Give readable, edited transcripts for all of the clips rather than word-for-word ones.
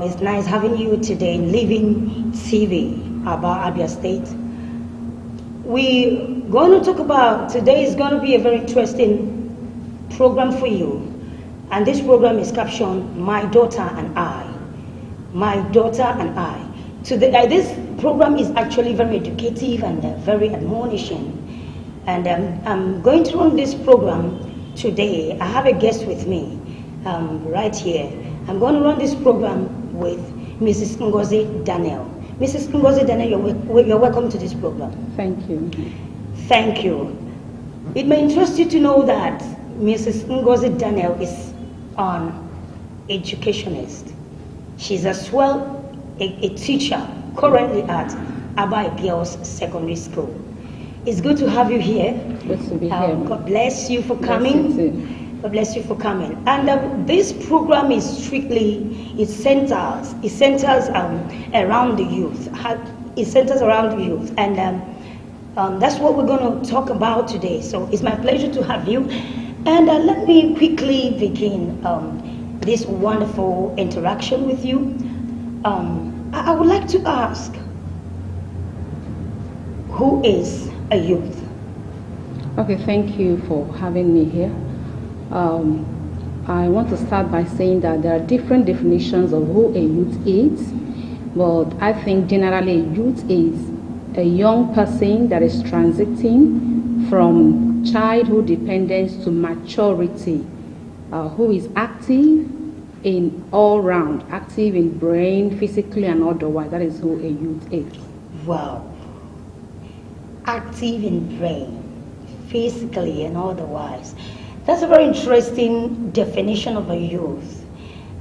It's nice having you today in Living TV about Abia State. We're going to talk about, today is going to be a very interesting program for you. And this program is captioned, My Daughter and I. My Daughter and I. Today, this program is actually very educative and very admonishing. And I'm going to run this program today. I have a guest with me right here. I'm going to run this program with Mrs. Ngozi Daniel. Mrs. Ngozi Daniel, you're welcome to this program. Thank you. Thank you. It may interest you to know that Mrs. Ngozi Daniel is an educationist. She's as well a teacher currently at Aba Girls Secondary School. It's good to have you here. Good to be here. God bless you for coming. God bless you for coming. And this program is strictly, it centers around the youth. It centers around the youth. And that's what we're going to talk about today. So it's my pleasure to have you. And let me quickly begin this wonderful interaction with you. I would like to ask, who is a youth? Okay, thank you for having me here. I want to start by saying that there are different definitions of who a youth is, but I think generally a youth is a young person that is transiting from childhood dependence to maturity, who is active in all round, active in brain, physically and otherwise. That is who a youth is. Wow. Active in brain, physically and otherwise. That's a very interesting definition of a youth,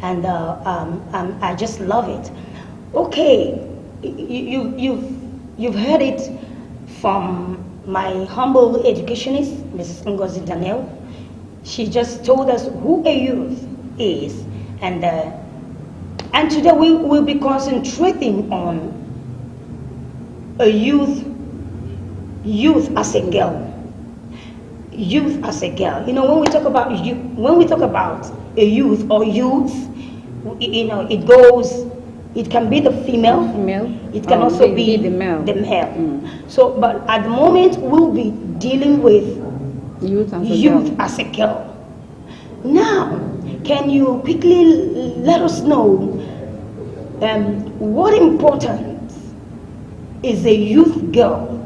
and I just love it. Okay, you've heard it from my humble educationist, Mrs. Ngozi Daniel. She just told us who a youth is, and today we will be concentrating on a youth as a girl. Youth as a girl. You know, when we talk about a youth or youth, you know, it can be the female, it can also be the male. So, but at the moment we'll be dealing with Youth as a girl. Now, can you quickly let us know what importance is a youth girl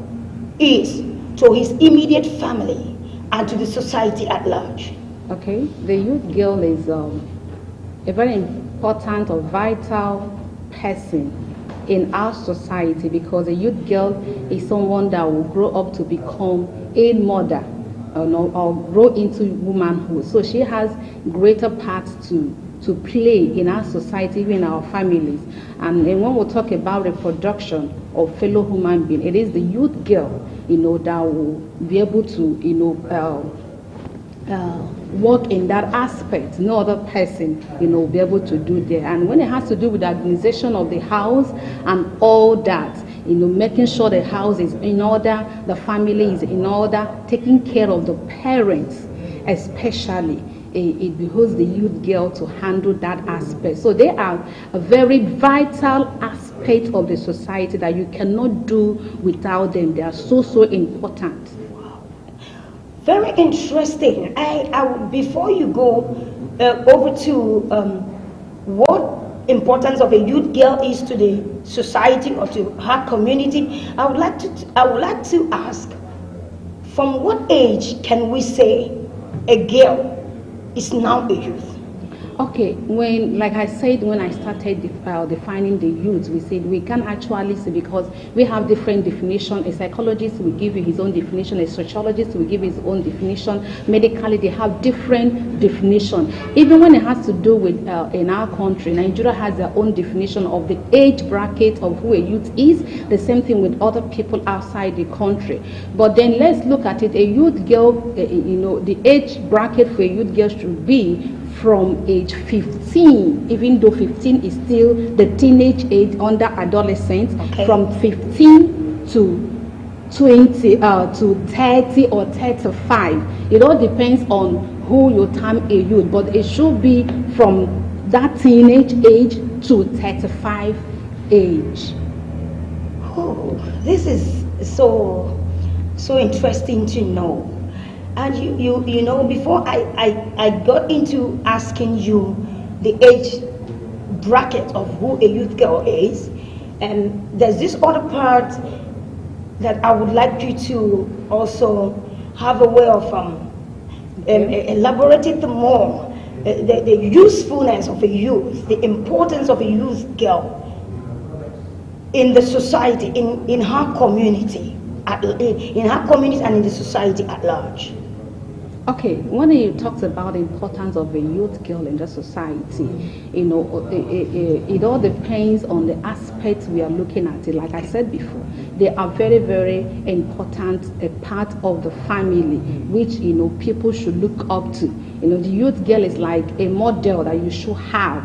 is to his immediate family and to the society at large? Okay, the youth girl is a very important or vital person in our society, because a youth girl is someone that will grow up to become a mother or grow into womanhood. So she has greater parts to play in our society, even in our families. And when we talk about reproduction of fellow human being, it is the youth girl, you know, that will be able to, you know, work in that aspect. No other person, you know, will be able to do there. And when it has to do with the organization of the house and all that, you know, making sure the house is in order, the family is in order, taking care of the parents especially, it behooves the youth girl to handle that aspect. So they are a very vital aspect of the society that you cannot do without them. They are so important. Wow. Very interesting. Before you go over to what importance of a youth girl is to the society or to her community, I would like to ask, from what age can we say a girl is now a youth? Okay, like I said, when I started defining the youth, we said we can actually see, because we have different definitions. A psychologist will give you his own definition, a sociologist will give his own definition. Medically, they have different definitions. Even when it has to do with, in our country, Nigeria has their own definition of the age bracket of who a youth is, the same thing with other people outside the country. But then let's look at it. A youth girl, you know, the age bracket for a youth girl should be from age 15, even though 15 is still the teenage age under adolescence, okay. From 15 to 20 to 30 or 35. It all depends on who you term a youth, but it should be from that teenage age to 35 age. Oh, this is so interesting to know. And you know, before I got into asking you the age bracket of who a youth girl is, and there's this other part that I would like you to also have a way of elaborating more, the usefulness of a youth, the importance of a youth girl in the society, in her community, in her community and in the society at large. Okay, when you talked about the importance of a youth girl in the society, you know, it all depends on the aspects we are looking at it. Like I said before, they are very, very important, a part of the family, which, you know, people should look up to. You know, the youth girl is like a model that you should have.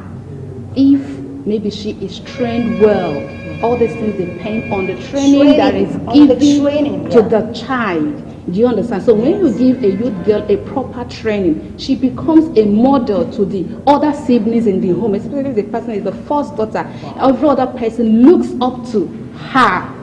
If maybe she is trained well, all these things depend on the training that is given to the child. Do you understand? So when you give a youth girl a proper training, she becomes a model to the other siblings in the home, especially if the person is the first daughter. Every other person looks up to her.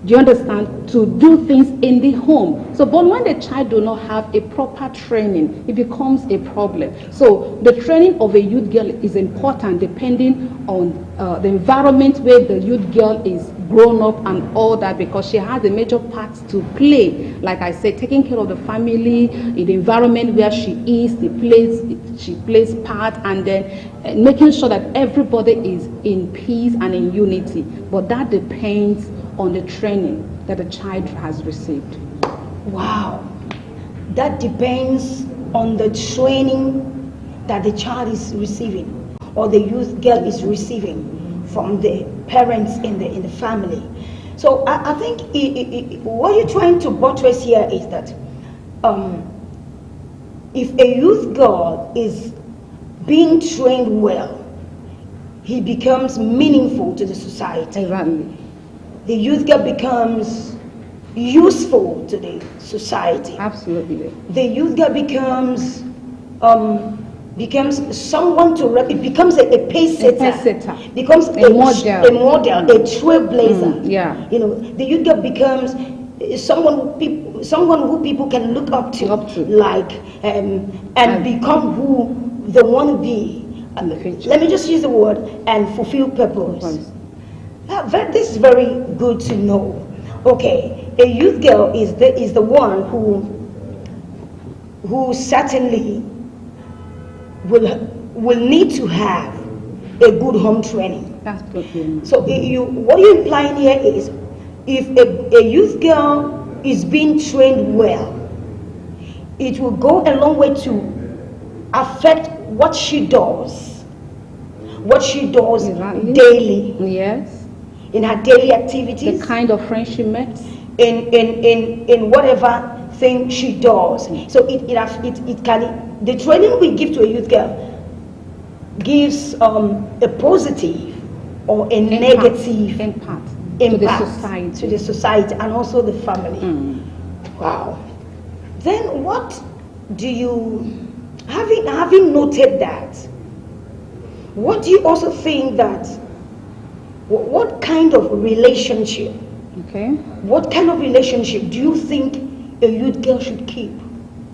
Do you understand? To do things in the home. So, but when the child do not have a proper training, it becomes a problem. So, the training of a youth girl is important depending on the environment where the youth girl is grown up and all that, because she has a major part to play. Like I said, taking care of the family, in the environment where she is, the place she plays part, and then making sure that everybody is in peace and in unity. But that depends on the training that the child has received. Wow, that depends on the training that the child is receiving, or the youth girl is receiving from the parents in the family. So I think what you're trying to buttress here is that if a youth girl is being trained well, he becomes meaningful to the society. Exactly. The youth girl becomes useful to the society. Absolutely. The youth girl becomes someone to it becomes a pace setter, becomes a model, a trailblazer. Yeah. You know, the youth girl becomes someone who people can look up to. Like and become who they want to be. Let me just use the word, and fulfill purpose. This is very good to know. Okay, a youth girl is the one who certainly will need to have a good home training. That's good. So what you're implying here is, if a youth girl is being trained well, it will go a long way to affect what she does Exactly. daily. Yes. In her daily activities, the kind of friends she makes, in whatever thing she does. So it can, the training we give to a youth girl gives a positive or a negative impact to the society and also the family. Wow. Then what do you, having noted that, what do you also think that, what kind of relationship, what kind of relationship do you think a youth girl should keep?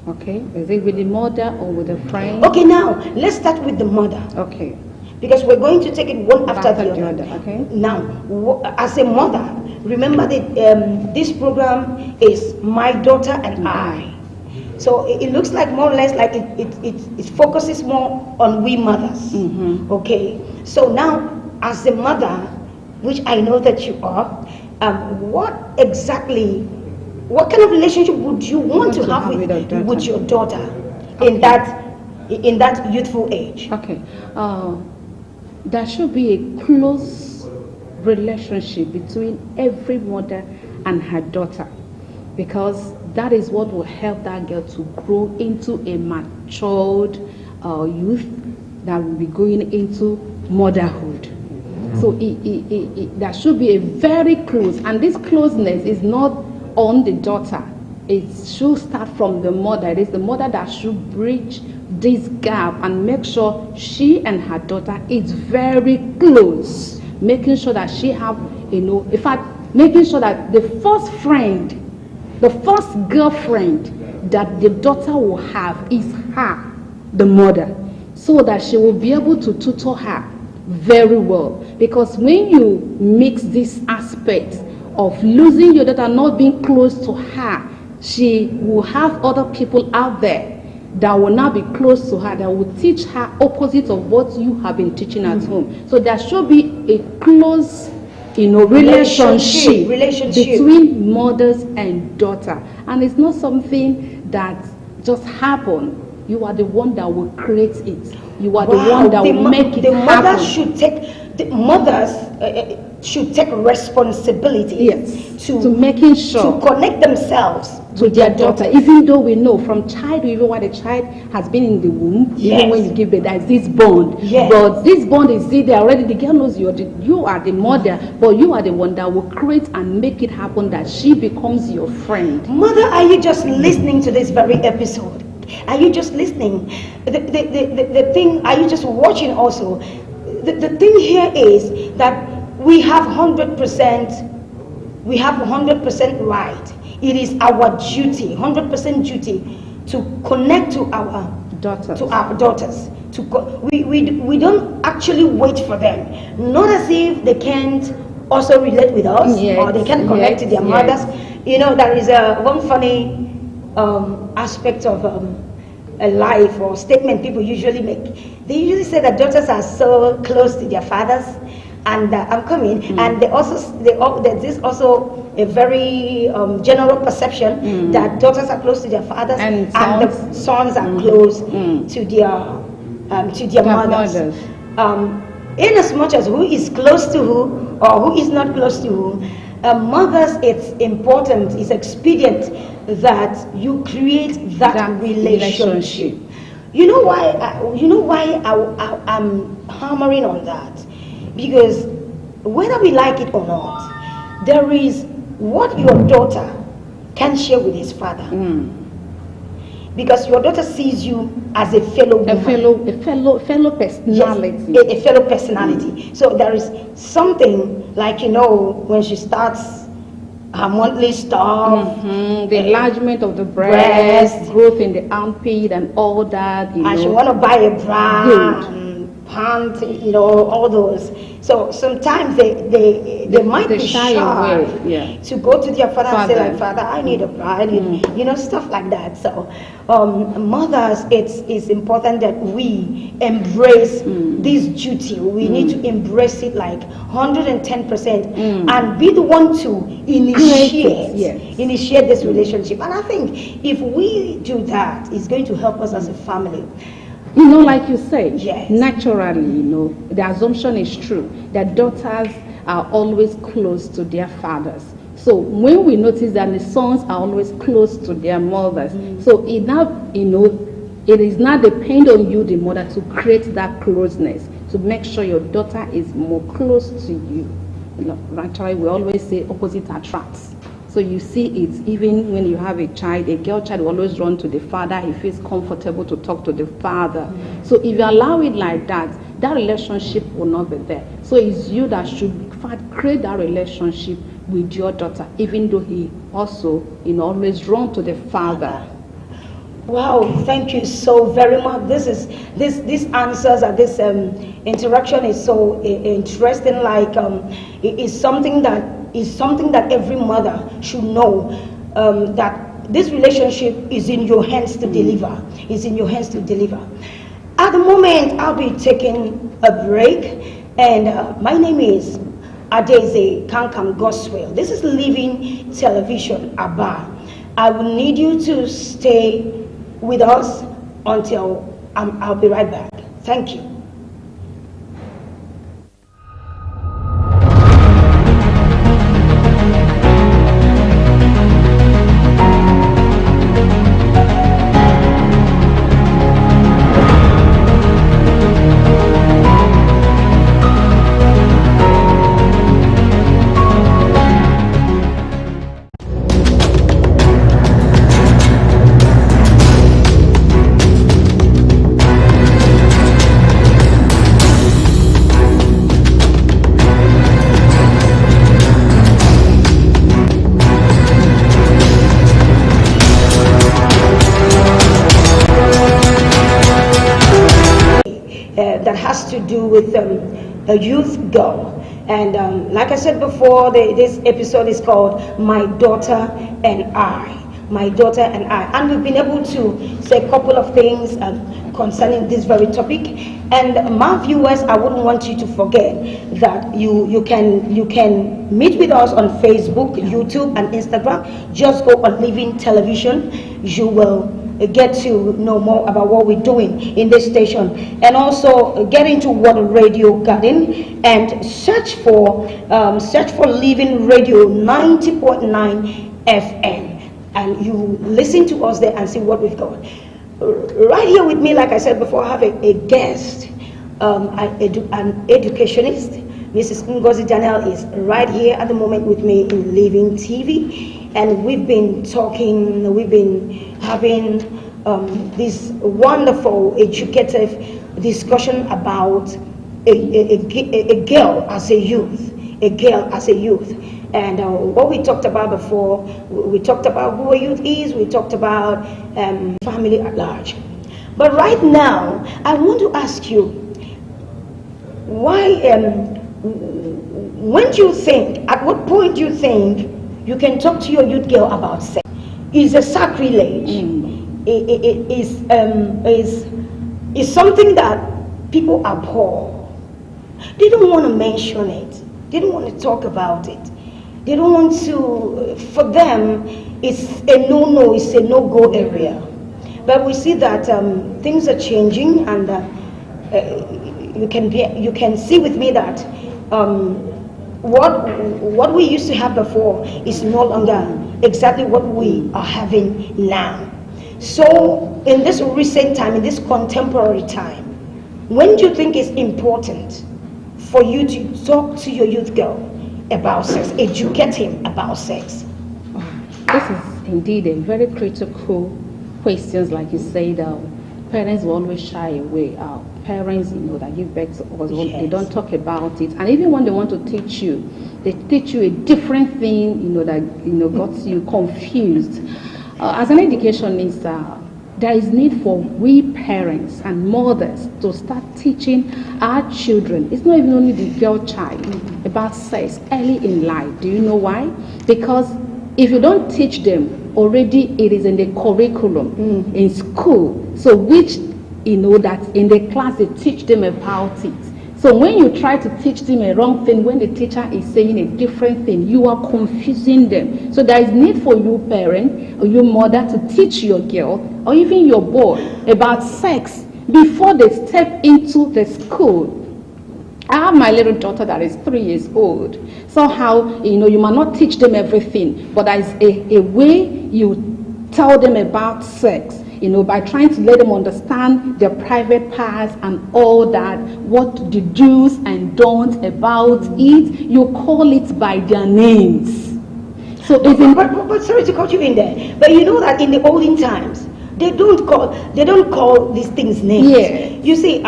Okay, is it with the mother or with a friend? Okay, now let's start with the mother. Okay. Because we're going to take it one after the other. Okay. Now, as a mother, remember that this program is My Daughter and I. So it looks like more or less like it focuses more on we mothers. Okay. So now, as a mother, which I know that you are, what kind of relationship would you want to have with your daughter in that youthful age? Okay. There should be a close relationship between every mother and her daughter, because that is what will help that girl to grow into a matured youth that will be going into motherhood. So there should be a very close, and this closeness is not on the daughter. It should start from the mother. It is the mother that should bridge this gap and make sure she and her daughter is very close, making sure that she have, in fact, making sure that the first friend, the first girlfriend that the daughter will have is her, the mother, so that she will be able to tutor her very well. Because when you mix this aspect of losing your daughter, not being close to her, she will have other people out there that will now be close to her, that will teach her opposite of what you have been teaching at home. So there should be a close, relationship between mothers and daughter. And it's not something that just happen. You are the one that will create it. You are the one that will make it happen. The mothers should take responsibility, yes, to making sure to connect themselves to their daughter. Even though we know from childhood, even while the child has been in the womb, yes, even when you give birth, there is this bond. Yes. But this bond is there already. The girl knows you are the mother, but you are the one that will create and make it happen, that she becomes your friend. Mother, are you just listening to this very episode? Are you just listening? The thing, are you just watching also? The thing here is that we have 100% right. It is our duty, 100% duty, to connect to our daughters. We don't actually wait for them. Not as if they can't also relate with us, yes, or they can connect to their mothers. There is one funny aspect of a life or statement people usually make. They usually say that daughters are so close to their fathers, and I'm coming. And there's also a very general perception that daughters are close to their fathers, and the sons are close to their mothers. In as much as who is close to who or who is not close to who, mothers, it's important, it's expedient that you create that relationship. You know why I'm hammering on that? Because whether we like it or not, there is what your daughter can share with his father. Because your daughter sees you as a fellow woman. A fellow personality. Yes, a fellow personality. So there is something like, when she starts her monthly stuff, the enlargement of the breast, growth in the armpit and all that. And she want to buy a bra and pants, all those. So sometimes they might be shy to go to their father and say, like, Father, I need a bra, stuff like that. So mothers, it's important that we embrace this duty. We need to embrace it like 110% and be the one to initiate this relationship. And I think if we do that, it's going to help us as a family. Like you say, yes, naturally, the assumption is true that daughters are always close to their fathers. So when we notice that the sons are always close to their mothers, so it now, it is not depend on you, the mother, to create that closeness, to make sure your daughter is more close to you. Naturally, we always say opposite attracts. So you see it even when you have a child, a girl child will always run to the father. He feels comfortable to talk to the father. So if you allow it like that, that relationship will not be there. So it's you that should, in fact, create that relationship with your daughter, even though he also, always run to the father. Wow, thank you so very much. This answers and this interaction is so interesting. Like it is something that every mother should know, that this relationship is in your hands to deliver. It's in your hands to deliver. At the moment, I'll be taking a break, and my name is Adeze Kankam Goswell. This is Living Television Aba. I will need you to stay with us until I'll be right back. Thank you. that has to do with a youth girl. And like I said before, this episode is called My Daughter and I. My Daughter and I. And we've been able to say a couple of things concerning this very topic. And my viewers, I wouldn't want you to forget that you can meet with us on Facebook, YouTube, and Instagram. Just go on Living Television. You will get to know more about what we're doing in this station, and also get into World Radio Garden and search for Living Radio 90.9 FM, and you listen to us there and see what we've got. Right here with me, like I said before, I have a guest, an educationist. Mrs. Ngozi Daniel is right here at the moment with me in Living TV, and we've been talking, we've been having this wonderful educative discussion about a girl as a youth, and what we talked about before, we talked about who a youth is, we talked about family at large. But right now, I want to ask you, why, when do you think, at what point do you think you can talk to your youth girl about sex? Is a sacrilege. It is something that people abhor. They don't want to mention it. They don't want to talk about it. They don't want to, for them, it's a no-no, it's a no-go area. But we see that things are changing, and you can see with me that what we used to have before is no longer exactly what we are having now. So in this recent time, in this contemporary time, when do you think it's important for you to talk to your youth girl about sex, educate him about sex? This is indeed a very critical question. Like you said, parents will always shy away. Parents, that give birth to us, yes, they don't talk about it. And even when they want to teach you, they teach you a different thing, that got you confused. As an educationist, there is need for we parents and mothers to start teaching our children. It's not even only the girl child about sex early in life. Do you know why? Because if you don't teach them, already it is in the curriculum in school. So which that in the class they teach them about it. So when you try to teach them a wrong thing, when the teacher is saying a different thing, you are confusing them. So there is need for you parent or you mother to teach your girl or even your boy about sex before they step into the school. I have my little daughter that is 3 years old. Somehow, you might not teach them everything, but there is a way you tell them about sex. By trying to let them understand their private parts and all that, what the do's and don'ts about it, you call it by their names. So but sorry to cut you in there, but you know that in the olden times, they don't call these things names. Yeah. You see,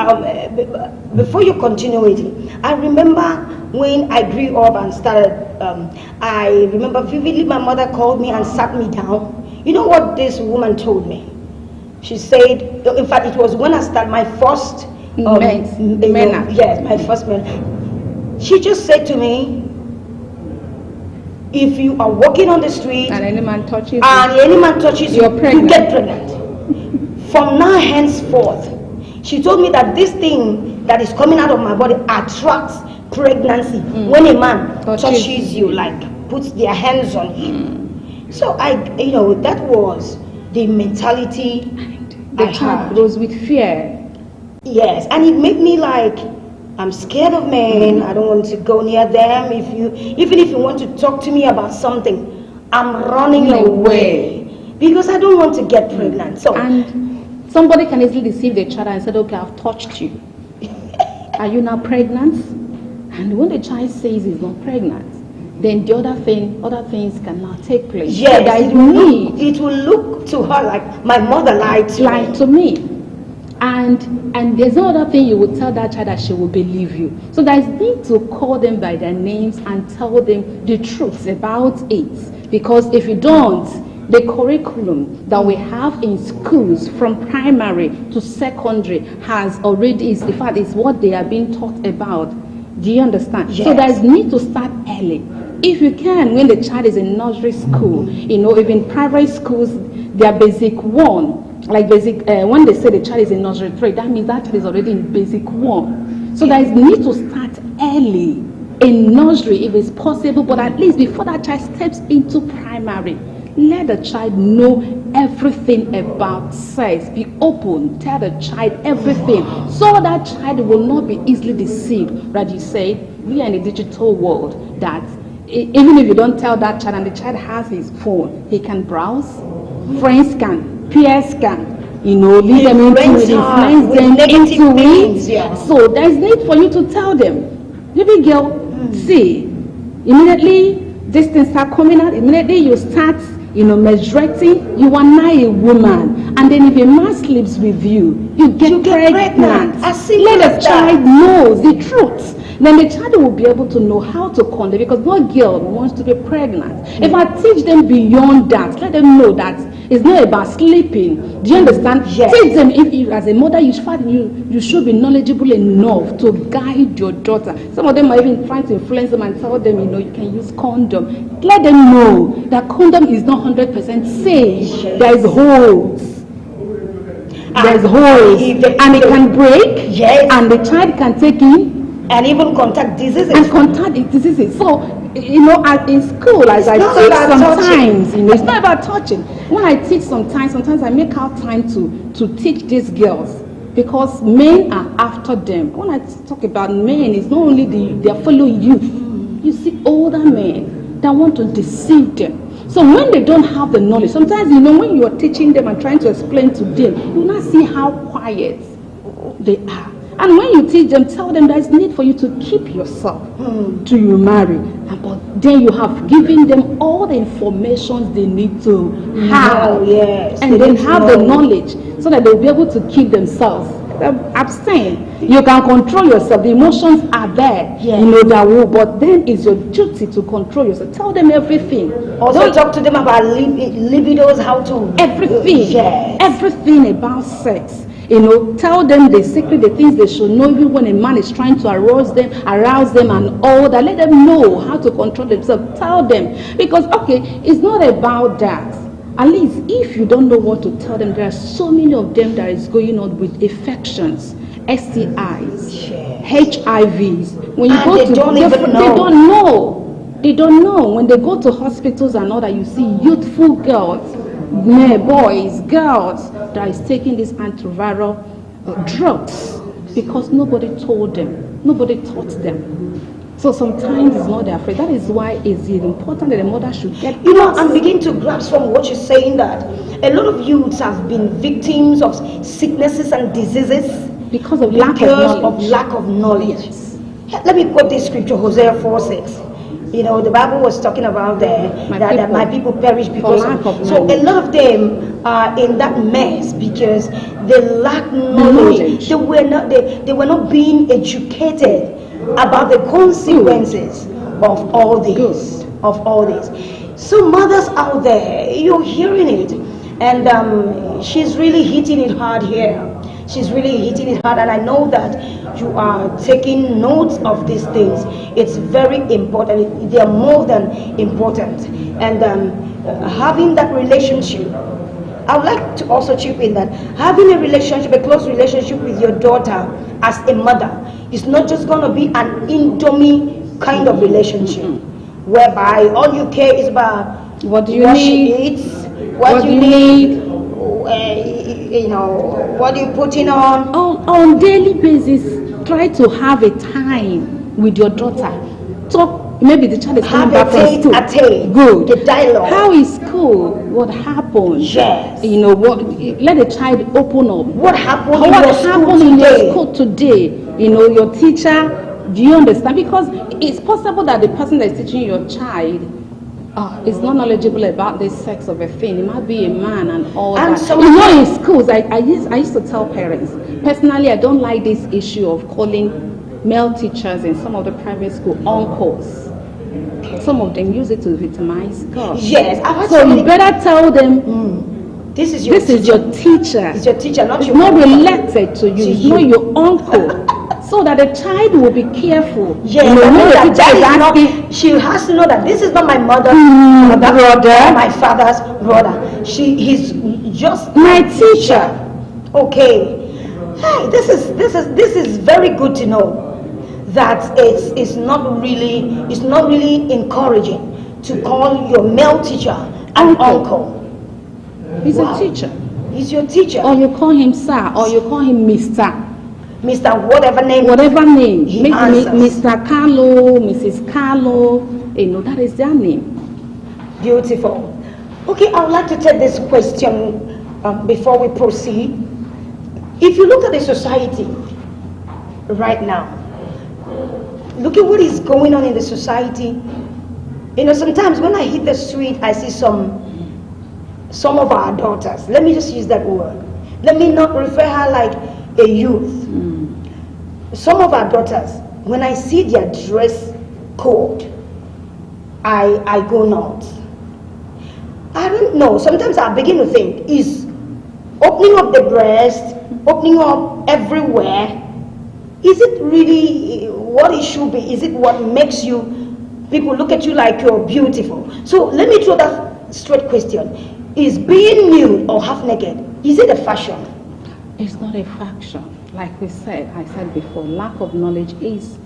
before you continue with it, I remember when I grew up and started, I remember vividly my mother called me and sat me down. You know what this woman told me? She said, in fact, it was when I started my first yes, my first men. She just said to me, if you are walking on the street and any man touches you, you get pregnant. From now henceforth, she told me that this thing that is coming out of my body attracts pregnancy when a man touches you, like puts their hands on you. So that was the mentality. The child grows with fear. Yes, and it made me like, I'm scared of men. I don't want to go near them. Even if you want to talk to me about something, I'm running away because I don't want to get pregnant. So, and somebody can easily deceive the child and say, okay, I've touched you. Are you now pregnant? And when the child says he's not pregnant, then the other things cannot take place. Yes, so it will look to her like my mother lied to me. And there's no other thing you would tell that child that she will believe you. So there's need to call them by their names and tell them the truth about it. Because if you don't, The curriculum that we have in schools from primary to secondary has already, in fact, is what they are being taught about. Do you understand? Yes. So there's need to start early. If you can, when the child is in nursery school, if in private schools, their basic one, like basic, when they say the child is in nursery 3, that means that child is already in basic 1. So there is need to start early in nursery if it's possible, but at least before that child steps into primary, let the child know everything about sex. Be open. Tell the child everything. So that child will not be easily deceived. That you say, we are in a digital world that even if you don't tell that child and the child has his phone, he can browse. Friends can, peers can, lead them into it, influence them into it. Yeah. So there is need for you to tell them, baby girl, see, immediately these things start coming out, immediately you start menstruating, you are now a woman. And then if a man sleeps with you, you get pregnant. Let the child know the truth. Then the child will be able to know how to condom, because no girl wants to be pregnant. If I teach them beyond that, let them know that it's not about sleeping. Do you understand? Yes. Teach them, if you, as a mother, you should be knowledgeable enough to guide your daughter. Some of them are even trying to influence them and tell them, you can use condom. Let them know that condom is not 100% safe. Yes. There is holes. There's holes. And it can break. Yes. And the child can take in. And even contact diseases. And contact diseases. So, in school, as I teach sometimes, it's not about touching. When I teach sometimes I make out time to teach these girls, because men are after them. When I talk about men, it's not only their fellow youth. You see older men that want to deceive them. So when they don't have the knowledge, sometimes, when you are teaching them and trying to explain to them, you not see how quiet they are. And when you teach them, tell them there's need for you to keep yourself till you marry. But then you have given them all the information they need to have. Yes. And then have the knowledge so that they'll be able to keep themselves. Abstain. You can control yourself. The emotions are there. Yes. That will, but then it's your duty to control yourself. Tell them everything. Also talk to them about libidos, how to... Everything. Yes. Everything about sex. Tell them the secret, the things they should know, even when a man is trying to arouse them and all that. Let them know how to control themselves. Tell them. Because, it's not about that. At least if you don't know what to tell them, there are so many of them that is going on with infections, STIs, HIVs. When you go to, they don't know. When they go to hospitals and all that, you see youthful girls, boys, girls that is taking these antiviral drugs because nobody told them, nobody taught them. So sometimes it's not their fault. That is why it's important that the mother should get. I'm beginning to grasp from what you're saying that a lot of youths have been victims of sicknesses and diseases because of lack of knowledge. Yes. Let me quote this scripture, Hosea 4:6. The Bible was talking about that my people perish because of. So a lot of them are in that mess because they lack knowledge. They were not being educated about the consequences of all this. So mothers out there, you're hearing it, and she's really hitting it hard here. She's really hitting it hard, and I know that you are taking notes of these things. It's very important. They are more than important. And having that relationship, I would like to also chip in that having a close relationship with your daughter as a mother is not just going to be an Indomie kind of relationship, whereby all you care is about what do you need, she eats, what you need. What are you putting on daily basis. Try to have a time with your daughter. Talk. Maybe the child is coming back from school. Good. A dialogue. How is school? What happened? Yes. What? Let the child open up. What happened? In your school today? Your teacher. Do you understand? Because it's possible that the person that is teaching your child is not knowledgeable about the sex of a thing. It might be a man and all that. In schools, I used to tell parents, personally, I don't like this issue of calling male teachers in some of the private school uncles. Some of them use it to victimize girls. Yes, I've had So you many- better tell them, This is your this is your teacher. It's your teacher, not It's your not uncle. related to you. It's not your uncle. So that the child will be careful. Yes, You know, I when know the that, teacher that is is not, asking, she has to know that this is not my mother's brother. or my father's brother. He's just my teacher. Okay. Hey, this is very good to know that it's not really encouraging to call your male teacher an uncle. He's Wow. a teacher. He's your teacher. Or you call him sir, or you call him Mr. Mr. Whatever name. Whatever name. He Maybe answers. Mr. Carlo, Mrs. Carlo, you know, that is their name. Beautiful. Okay, I would like to take this question before we proceed. If you look at the society right now, look at what is going on in the society. You know, sometimes when I hit the street, I see some of our daughters. Let me just use that word. Let me not refer her like a youth. Some of our daughters, when I see their dress code, I go nuts. I don't know. Sometimes I begin to think, is opening up the breast, opening up everywhere, is it really what it should be? Is it what makes people look at you like you're beautiful? So let me throw that straight question. Is being nude or half naked, is it a fashion? It's not a fashion. Like I said before, lack of knowledge is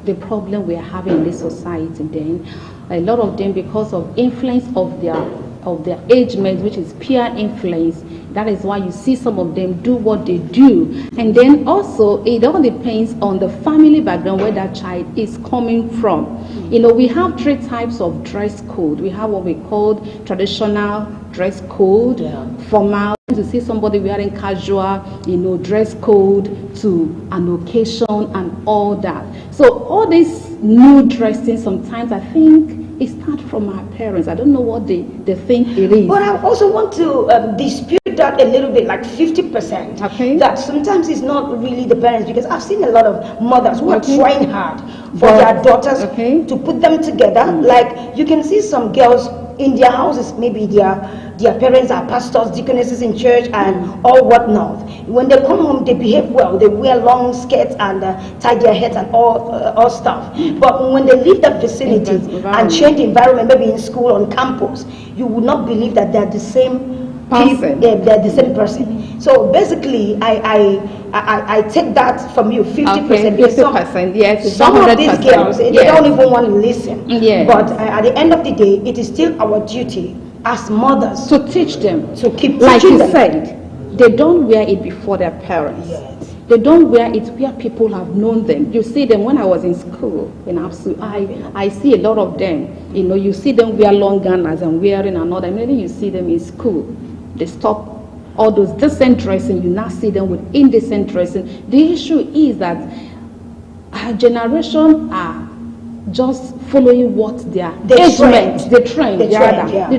the problem we are having in this society. Then a lot of them, because of influence of their age mates, which is peer influence, that is why you see some of them do what they do. And then also it all depends on the family background where that child is coming from. You know, we have 3 types of dress code. We have what we call traditional dress code, formal, to see somebody wearing casual, you know, dress code to an occasion and all that. So all this new dressing, sometimes I think it starts from our parents. I don't know what they think it is. But I also want to dispute that a little bit, like 50%. Okay. That sometimes it's not really the parents, because I've seen a lot of mothers who are trying hard for their daughters to put them together. Like you can see some girls in their houses, maybe their parents are pastors, deaconesses in church and all whatnot. When they come home, they behave well. They wear long skirts and tie their heads and all stuff. But when they leave that vicinity and change the environment, maybe in school, on campus, you would not believe that they're the same person. They're the same person. So basically, I take that from you, 50%. Okay, 50%, yes. Some of these girls, they don't even want to listen. Yes. But at the end of the day, it is still our duty as mothers to teach them, to keep like teaching you them. said, they don't wear it before their parents. Yes. They don't wear it where people have known them. You see them when I was in school in ABSU. I see a lot of them. You know, you see them wear long gowns and wearing another. Immediately you see them in school, they stop all those decent dressing. You now see them with indecent dressing. The issue is that our generation are just following what their age mates, the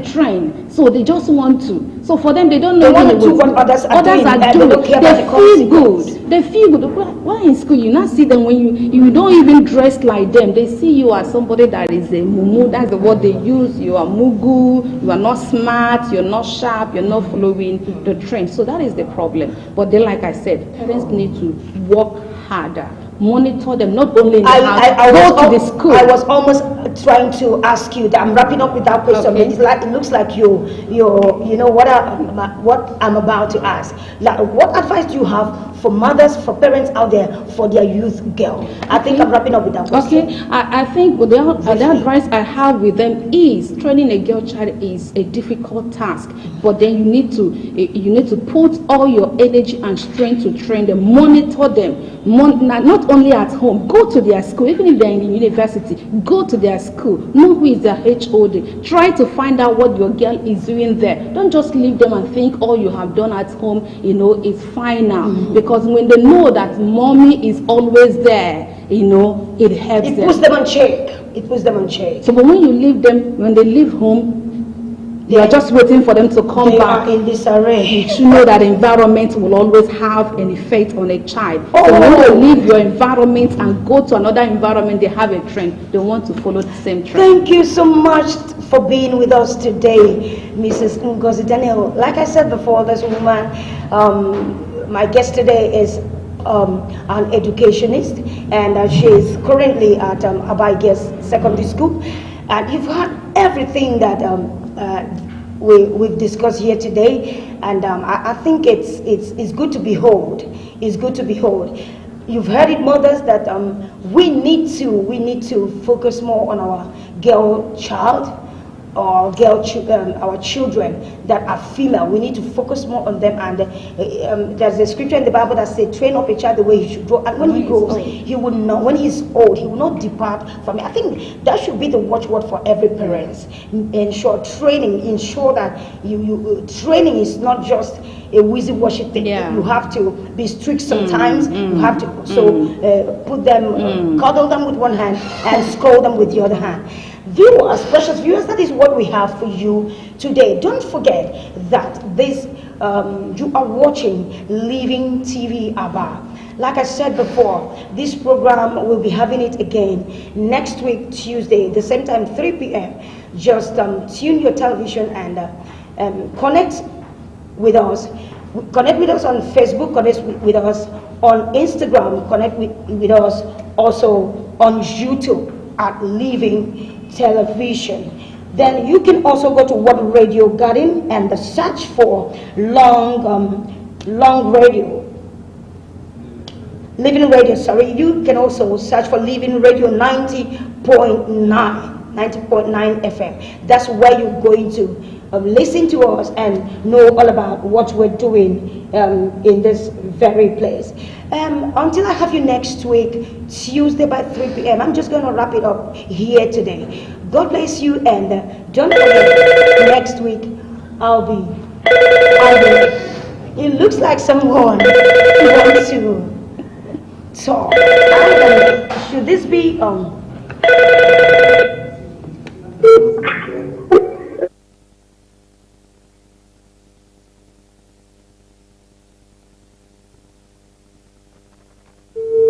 trend. So they just want to. So for them, they don't know. They want to do what others are doing. They don't care about the consequence. They feel good. Why in school you not see them when you don't even dress like them? They see you as somebody that is a mumu. That's the word they use. You are mugu. You are not smart. You're not sharp. You're not following the trend. So that is the problem. But then, like I said, parents need to work harder. Monitor them, not only in the house, go to the school. I was almost trying to ask you that. I'm wrapping up with that question. Okay. It looks like you know what I'm about to ask. Like, what advice do you have for mothers, for parents out there, for their youth girl? I think I'm wrapping up with that question. Okay, I think the advice I have with them is training a girl child is a difficult task, but then you need to put all your energy and strength to train them, monitor them. Not only at home, go to their school. Even if they're in the university, go to their school, know who is their HOD, try to find out what your girl is doing there. Don't just leave them and think all you have done at home, you know, is fine now. Because when they know that mommy is always there, you know, it helps them. It puts them on check. It puts them on check. So but when you leave them, when they leave home, You are just waiting for them to come they back. are in disarray. You should know that environment will always have an effect on a child. Oh. So when they leave your environment and go to another environment, they have a trend. They want to follow the same trend. Thank you so much for being with us today, Mrs. Ngozi Daniel. Like I said before, this woman, my guest today is an educationist, and she is currently at Abaigers Secondary School. And you've heard everything that we've discussed here today, and I think it's good to behold. It's good to behold. You've heard it, mothers, that we need to focus more on our girl child, or our children that are female. We need to focus more on them. And there's a scripture in the Bible that says, "Train up a child the way he should grow, and when he grows, he will not. When he is old, he will not depart from it." I think that should be the watchword for every parent. Ensure that training is not just a wishy-washy thing. Yeah. You have to be strict sometimes. You have to put them, cuddle them with one hand and scold them with the other hand. Viewers, precious viewers, that is what we have for you today. Don't forget that this you are watching Living TV Aba. Like I said before, this program will be having it again next week, Tuesday, the same time, 3 p.m. Just tune your television and connect with us. Connect with us on Facebook, connect with us on Instagram, connect with us also on YouTube at Living Television. Then you can also go to World Radio Garden and search for long radio, Living Radio, sorry. You can also search for Living Radio 90.9 FM. That's where you're going to listen to us and know all about what we're doing in this very place. Until I have you next week, Tuesday by 3 p.m., I'm just going to wrap it up here today. God bless you, and don't forget, next week I'll be. It looks like someone wants to talk. Should this be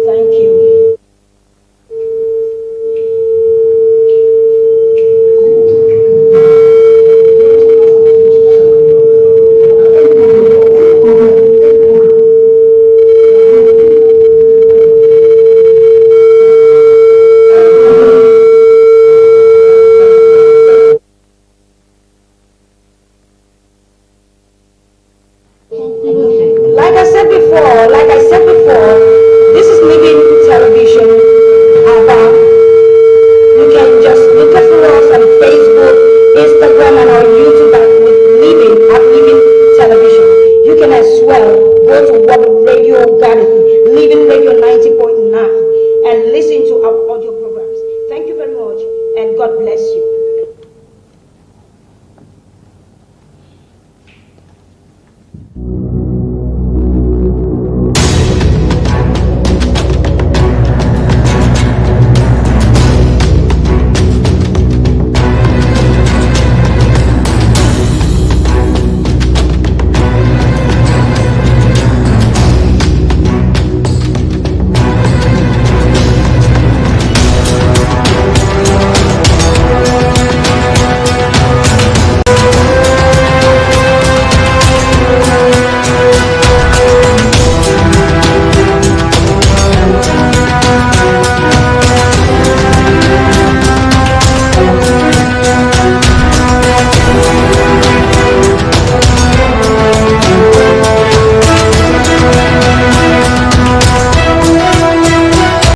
Thank you. Like I said before,